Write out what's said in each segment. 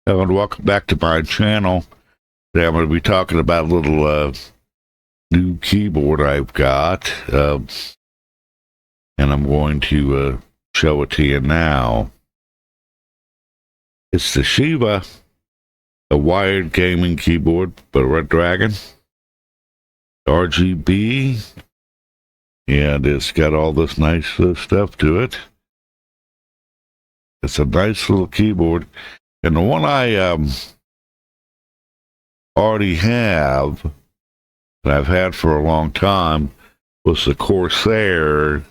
Hello and welcome back to my channel. Today I'm going to be talking about a little new keyboard I've got, and I'm going to show it to you now. It's the Shiva, a wired gaming keyboard, but Redragon RGB, and it's got all this nice stuff to it. It's a nice little keyboard. And the one I already have, that I've had for a long time, was the Corsair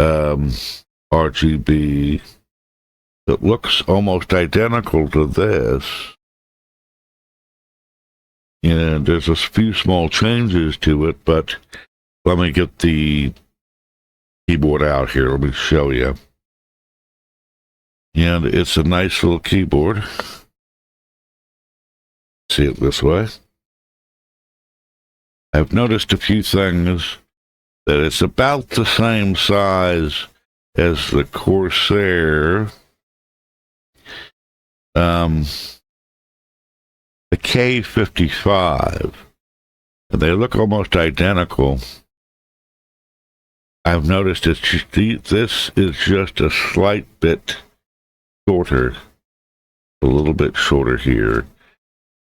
RGB. It looks almost identical to this. And there's a few small changes to it, but let me get the keyboard out here. Let me show you. And it's a nice little keyboard. See it this way. I've noticed a few things, that it's about the same size as the Corsair. The K55. And they look almost identical. I've noticed this is just a slight bit shorter, a little bit shorter here.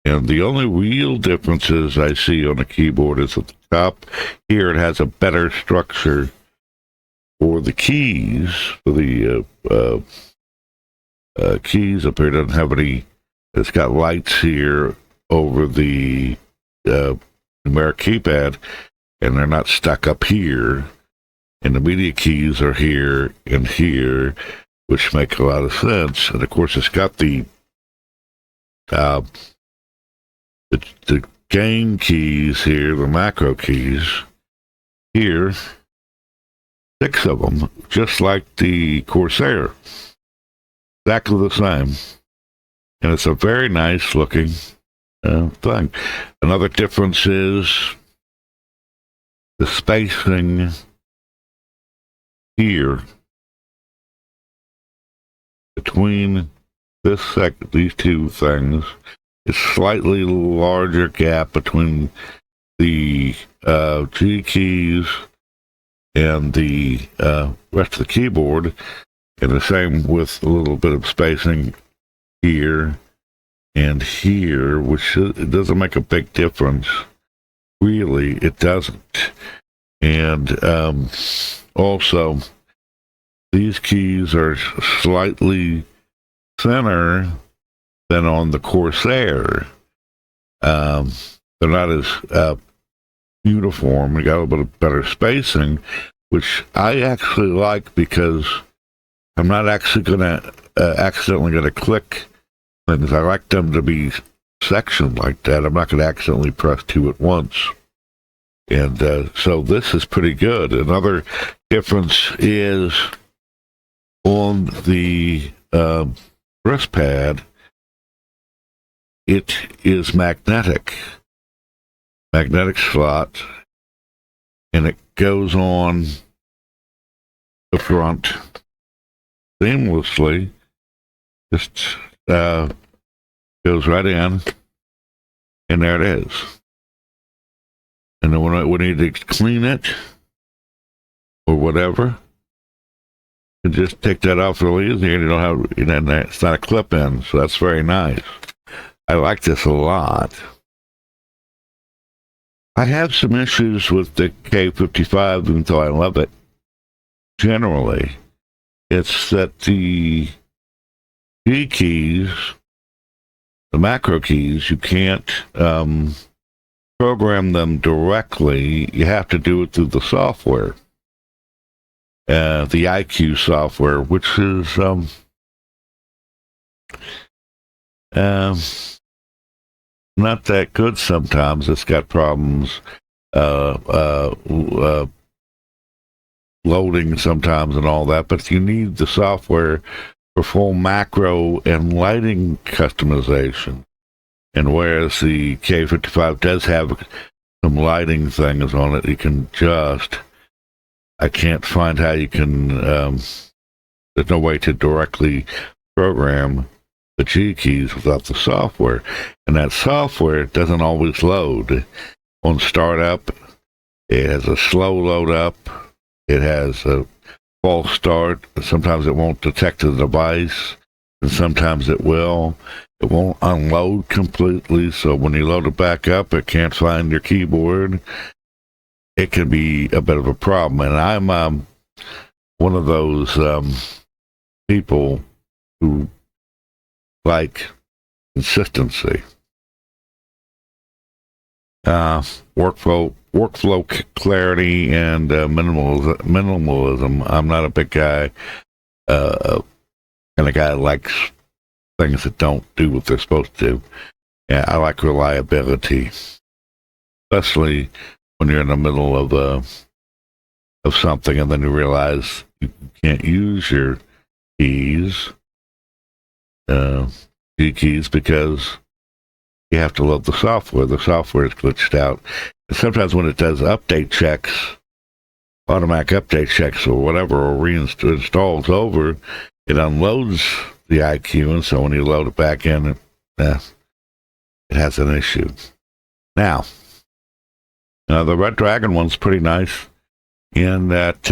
And the only real differences I see on the keyboard is at the top. Here it has a better structure for the keys. For the keys up here, doesn't have any. It's got lights here over the numeric keypad, and they're not stuck up here. And the media keys are here and here, which make a lot of sense. And of course, it's got the game keys here, the macro keys here, 6 of them, just like the Corsair, exactly the same. And it's a very nice looking thing. Another difference is the spacing here between these two things. It's slightly larger gap between the G keys and the rest of the keyboard, and the same with a little bit of spacing here and here, which it doesn't make a big difference. Really, it doesn't. And also, these keys are slightly thinner than on the Corsair. They're not as uniform. We got a little bit better spacing, which I actually like, because I'm not actually gonna accidentally gonna click things. I like them to be sectioned like that. I'm not gonna accidentally press 2 at once. And so this is pretty good. Another difference is on the wrist pad, it is magnetic slot, and it goes on the front seamlessly. Just goes right in, and there it is. And then when we need to clean it or whatever, you just take that off really easy, and you don't have, it's not a clip in, so that's very nice. I like this a lot. I have some issues with the K55, even though I love it. Generally, it's that the G keys, the macro keys, you can't program them directly. You have to do it through the software, the iQUE software, which is not that good sometimes. It's got problems loading sometimes and all that, but you need the software for full macro and lighting customization. And whereas the K55 does have some lighting things on it you can adjust, I can't find how you can, there's no way to directly program the G keys without the software. And that software doesn't always load. On startup, it has a slow load up. It has a false start. Sometimes it won't detect the device, and sometimes it will. It won't unload completely, so when you load it back up, it can't find your keyboard. It can be a bit of a problem. And I'm one of those people who like consistency. Workflow clarity and minimalism. I'm not a big guy, kind of guy that likes things that don't do what they're supposed to do. Yeah, I like reliability, especially when you're in the middle of something and then you realize you can't use your keys, G keys, because you have to load the software. The software is glitched out. And sometimes when it does update checks, automatic update checks or whatever, or reinstalls over, it unloads the iQUE, and so when you load it back in, it has an issue. Now, the Redragon one's pretty nice in that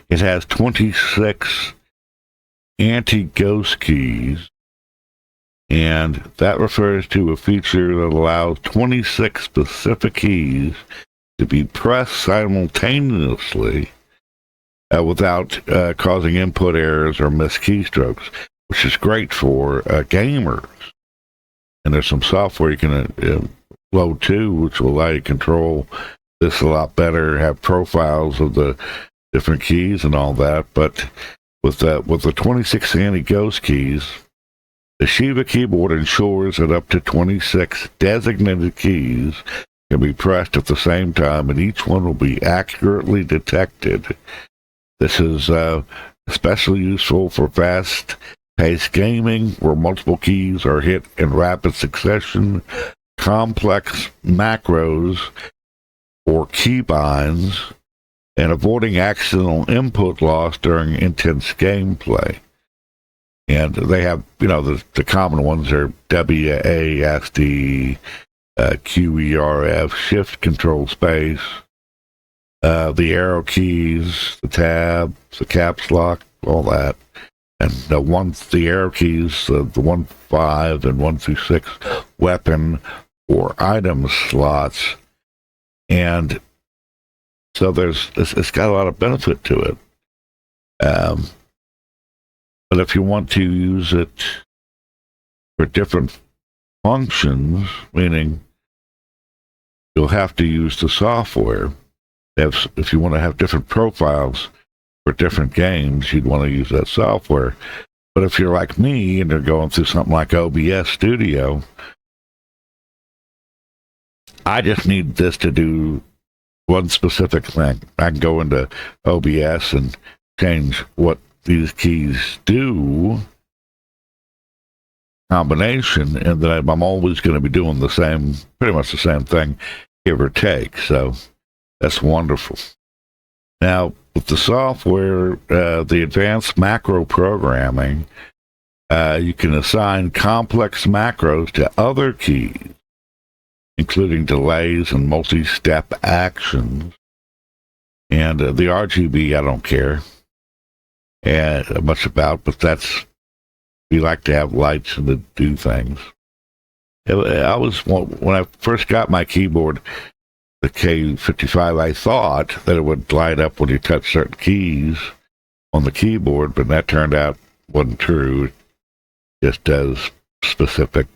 it has 26 anti-ghost keys, and that refers to a feature that allows 26 specific keys to be pressed simultaneously without causing input errors or missed keystrokes, which is great for gamers. And there's some software you can load too, which will allow you to control this a lot better, have profiles of the different keys and all that. But with the 26 anti-ghost keys, the Shiva keyboard ensures that up to 26 designated keys can be pressed at the same time, and each one will be accurately detected. This is especially useful for fast-paced gaming, where multiple keys are hit in rapid succession, complex macros or keybinds, and avoiding accidental input loss during intense gameplay. And they have, the common ones are WASD, QERF, shift control space, the arrow keys, the tab, the caps lock, all that. And the arrow keys, the 1, 5, and 1 through 6 weapon or item slots. And so it's got a lot of benefit to it. But if you want to use it for different functions, meaning you'll have to use the software. If you want to have different profiles for different games, you'd want to use that software. But if you're like me and you're going through something like OBS Studio, I just need this to do one specific thing. I can go into OBS and change what these keys do, combination, and then I'm always going to be doing pretty much the same thing, give or take. So that's wonderful. Now, with the software, the advanced macro programming, you can assign complex macros to other keys, including delays and multi-step actions. And the RGB, I don't care much about, but we like to have lights and to do things. When I first got my keyboard, the K55, I thought that it would light up when you touch certain keys on the keyboard, but that turned out wasn't true. It just does specific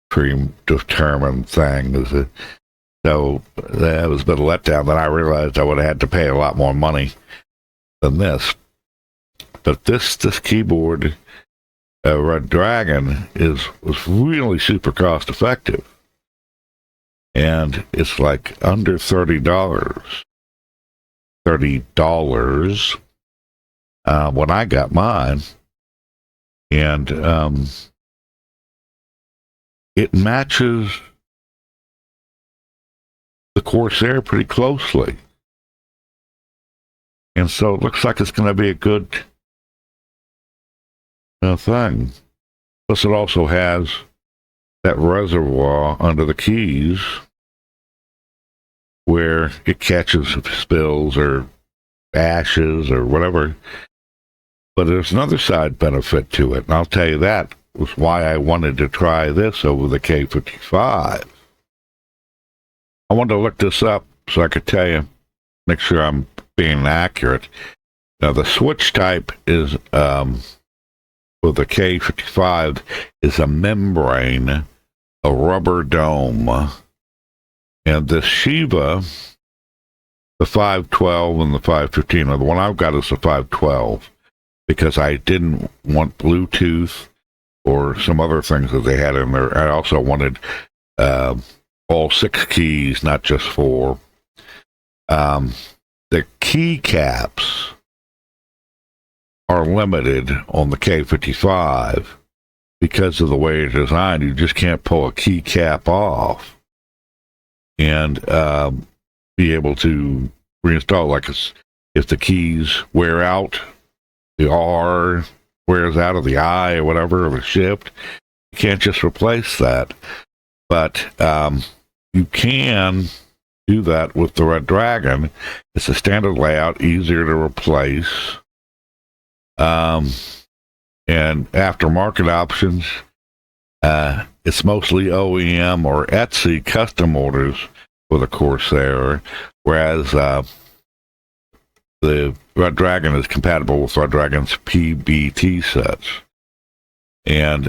predetermined things. So that was a bit of a letdown. Then I realized I would have had to pay a lot more money than this. But this keyboard, Redragon, was really super cost effective, and it's like under $30. $30 when I got mine, and it matches the Corsair pretty closely, and so it looks like it's going to be a good thing. Plus, it also has that reservoir under the keys where it catches spills or ashes or whatever. But there's another side benefit to it, and I'll tell you that was why I wanted to try this over the K55. I wanted to look this up so I could tell you, make sure I'm being accurate. Now, the switch type is, for the K55, is a membrane, a rubber dome. And the Shiva, the 512 and the 515, the one I've got is the 512, because I didn't want Bluetooth or some other things that they had in there. I also wanted all 6 keys, not just 4. The keycaps are limited on the K55 because of the way it's designed. You just can't pull a keycap off and be able to reinstall. Like if the keys wear out, the R wears out of the I or whatever, or the shift, you can't just replace that. But you can do that with the Redragon. It's a standard layout, easier to replace. And aftermarket options, it's mostly OEM or Etsy custom orders for the Corsair, whereas the Redragon is compatible with Redragon's PBT sets. And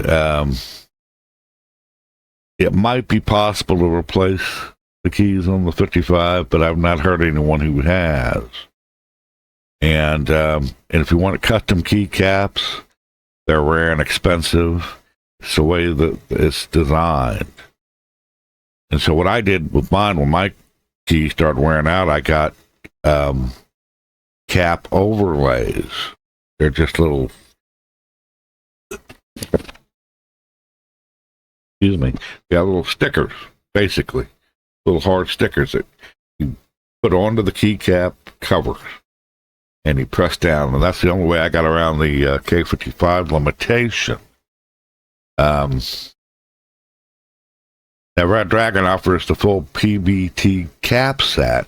it might be possible to replace the keys on the 55, but I've not heard anyone who has. And if you want custom keycaps, they're rare and expensive. It's the way that it's designed. And so what I did with mine, when my keys started wearing out, I got cap overlays. They're just little, excuse me, they got little stickers, basically. Little hard stickers that you put onto the keycap cover. And you press down, and that's the only way I got around the K55 limitation. Now, Redragon offers the full PBT cap set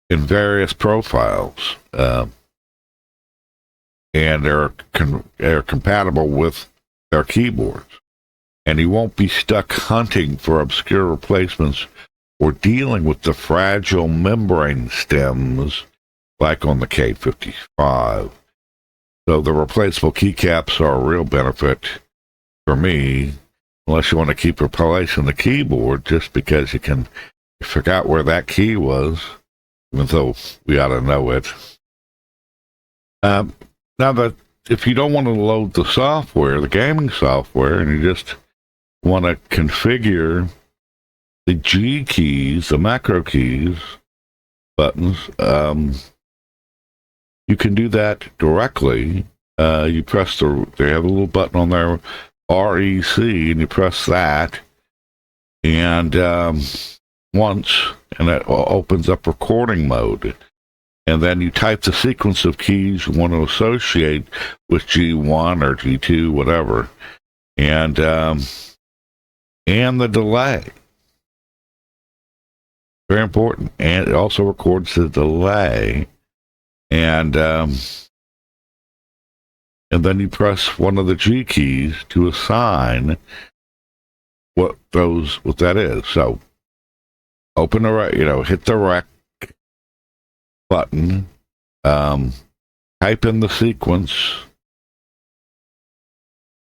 in various profiles, and they're compatible with their keyboards. And you won't be stuck hunting for obscure replacements or dealing with the fragile membrane stems like on the K55. So the replaceable keycaps are a real benefit for me, unless you want to keep replacing the keyboard just because you forgot where that key was, even though we ought to know it. Now, that if you don't want to load the software, the gaming software, and you just want to configure the G keys, the macro keys, buttons, you can do that directly. You press they have a little button on there, REC, and you press that, and once, and that opens up recording mode. And then you type the sequence of keys you want to associate with G1 or G2, whatever, and the delay. Very important. And it also records the delay. And then you press one of the G keys to assign what that is. So open hit the rec button, type in the sequence,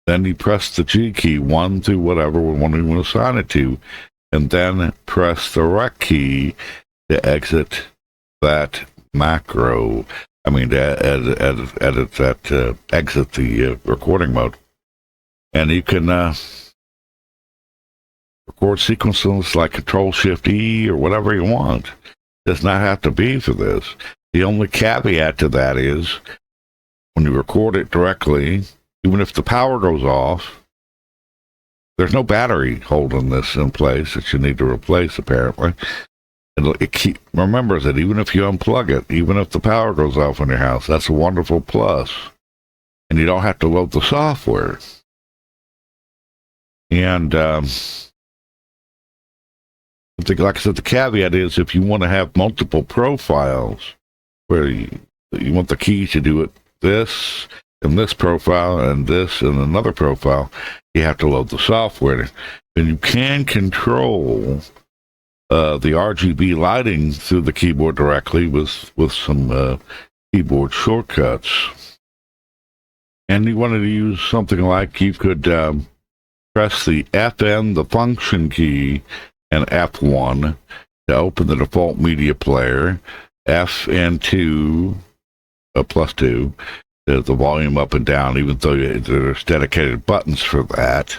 then you press the G key, 1 through whatever one you want to assign it to, and then press the rec key to exit that macro. I mean, to edit that, exit the recording mode. And you can record sequences like Control-Shift-E or whatever you want. It does not have to be for this. The only caveat to that is when you record it directly, even if the power goes off, there's no battery holding this in place that you need to replace, apparently. Remember that even if you unplug it, even if the power goes off in your house, that's a wonderful plus. and you don't have to load the software. And like I said, the caveat is if you want to have multiple profiles where you want the keys to do it this and this profile and this and another profile, you have to load the software. And you can control the RGB lighting through the keyboard directly with some keyboard shortcuts. And you wanted to use something like you could press the FN, the function key, and F1 to open the default media player, FN2 +2 the volume up and down, even though there's dedicated buttons for that,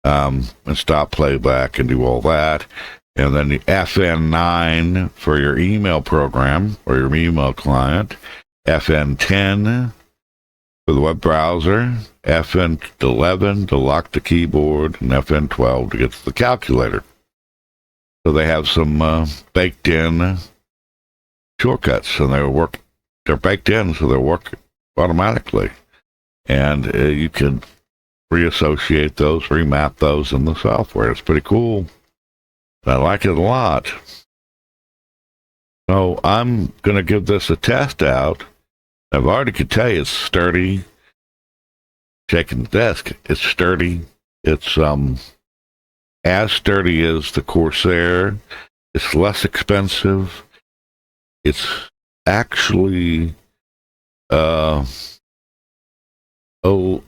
and stop playback and do all that. And then the FN9 for your email program or your email client, FN10 for the web browser, FN11 to lock the keyboard, and FN12 to get to the calculator. So they have some baked-in shortcuts, and they're baked in, so they work automatically. And you can reassociate those, remap those in the software. It's pretty cool. I like it a lot. So I'm going to give this a test out. I've already could tell you it's sturdy. Shaking the desk, it's sturdy. It's as sturdy as the Corsair. It's less expensive. It's actually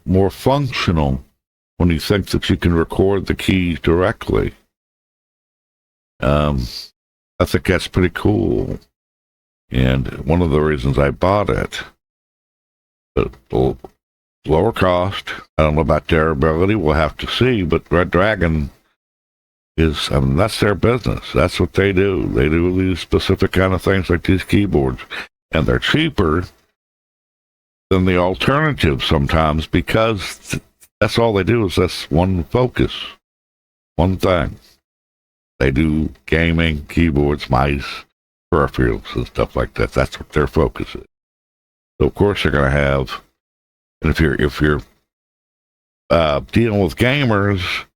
more functional when you think that you can record the keys directly. I think that's pretty cool, and one of the reasons I bought it. But lower cost. I don't know about durability. We'll have to see. But Redragon is, that's their business. That's what they do. They do these specific kind of things like these keyboards, and they're cheaper than the alternative sometimes because that's all they do is that's one focus, one thing. They do gaming, keyboards, mice, peripherals, and stuff like that. That's what their focus is. So of course they're going to have, and if you're dealing with gamers,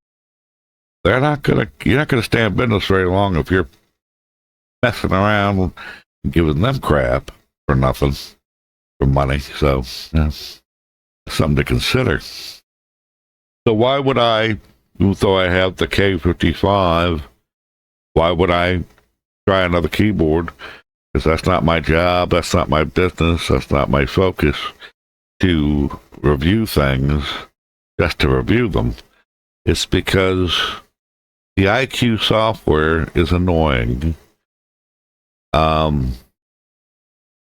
you're not going to stay in business very long if you're messing around and giving them crap for nothing, for money. So something to consider. So why would I, even though I have the K55, why would I try another keyboard? Because that's not my job, that's not my business, that's not my focus to review things just to review them. It's because the iQUE software is annoying. And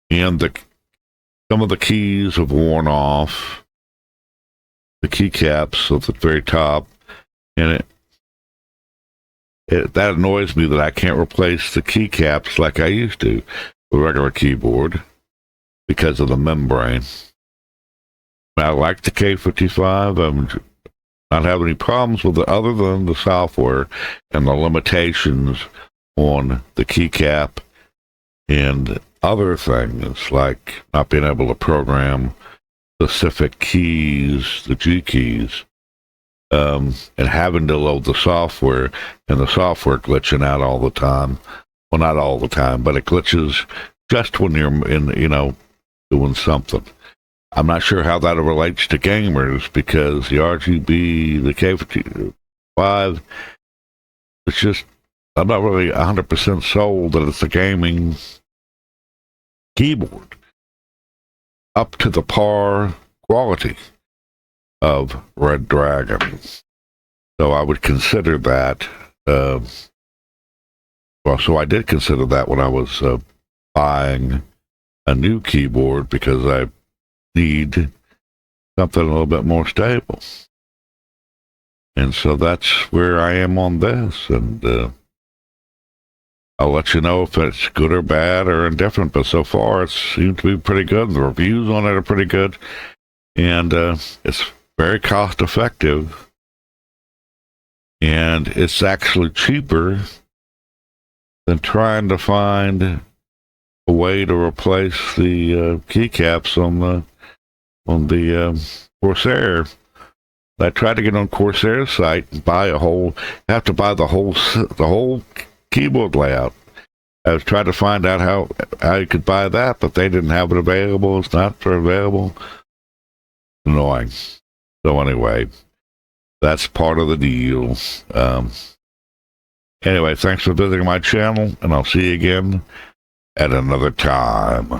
some of the keys have worn off. The keycaps at the very top, and that annoys me that I can't replace the keycaps like I used to with a regular keyboard because of the membrane. I like the K55. I'm not having any problems with it other than the software and the limitations on the keycap and other things like not being able to program specific keys, the G keys, and having to load the software, and the software glitching out all the time. Well, not all the time, but it glitches just when you're doing something. I'm not sure how that relates to gamers because the RGB, the K55, it's just, I'm not really 100% sold that it's a gaming keyboard up to the par quality of Redragon. So I would consider that, so I did consider that when I was buying a new keyboard because I need something a little bit more stable. And so that's where I am on this, and I'll let you know if it's good or bad or indifferent, but so far it seems to be pretty good. The reviews on it are pretty good, and it's very cost effective, and it's actually cheaper than trying to find a way to replace the keycaps on the on the Corsair. I tried to get on Corsair's site and buy have to buy the whole keyboard layout. I was trying to find out how you could buy that, but they didn't have it available. It's not available. Annoying. So anyway, that's part of the deal. Anyway, thanks for visiting my channel, and I'll see you again at another time.